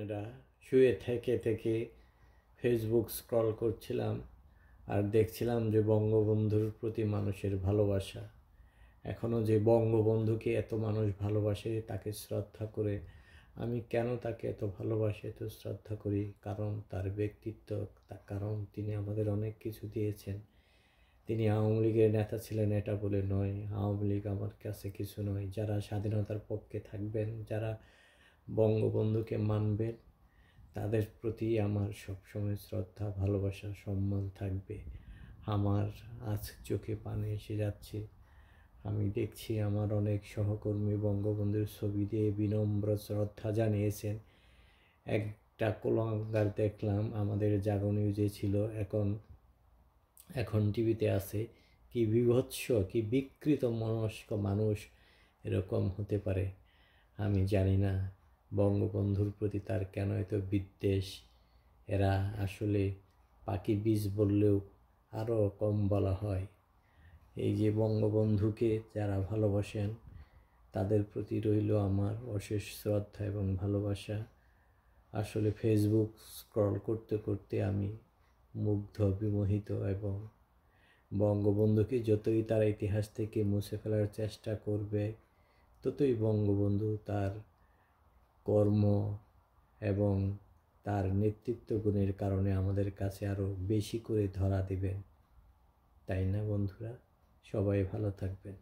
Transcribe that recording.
বোনেরা, শুয়ে থেকে থেকে ফেসবুক স্ক্রল করছিলাম আর দেখছিলাম যে বঙ্গবন্ধুর প্রতি মানুষের ভালোবাসা। এখনও যে বঙ্গবন্ধুকে এত মানুষ ভালোবাসে, তাকে শ্রদ্ধা করে, আমি কেন তাকে এত ভালোবাসি, এত শ্রদ্ধা করি? কারণ তার ব্যক্তিত্ব, কারণ তিনি আমাদের অনেক কিছু দিয়েছেন। তিনি আওয়ামী লীগের নেতা ছিলেন এটা বলে নয়, আওয়ামী লীগ আমার কাছে কিছু নয়। যারা স্বাধীনতার পক্ষে থাকবেন, যারা বঙ্গবন্ধুকে মানবেন, তাদের প্রতি আমার সবসময় শ্রদ্ধা, ভালোবাসা, সম্মান থাকবে। আমার আজ চোখে পানি এসে যাচ্ছে। আমি দেখছি আমার অনেক সহকর্মী বঙ্গবন্ধুর ছবি দিয়ে বিনম্র শ্রদ্ধা জানিয়েছেন। একটা কুলাঙ্গার দেখলাম, আমাদের জাগো নিউজে ছিল, এখন টিভিতে আছে। কি বিভৎস, কি বিকৃত মনস্ক মানুষ এরকম হতে পারে? আমি জানি না বঙ্গবন্ধুর প্রতি তার কেন এত বিদ্বেষ। এরা আসলে পাখি বীজ বললেও আরও কম বলা হয়। এই যে বঙ্গবন্ধুকে যারা ভালোবাসেন, তাদের প্রতি রইল আমার অশেষ শ্রদ্ধা এবং ভালোবাসা। আসলে ফেসবুক স্ক্রল করতে করতে আমি মুগ্ধ, বিমোহিত, এবং বঙ্গবন্ধুকে যতই তারা ইতিহাস থেকে মুছে ফেলার চেষ্টা করবে, ততই বঙ্গবন্ধু তার কর্ম এবং তার নেতৃত্ব গুণের কারণে আমাদের কাছে আরও বেশি করে ধরা দেবেন। তাই না বন্ধুরা? সবাই ভালো থাকবেন।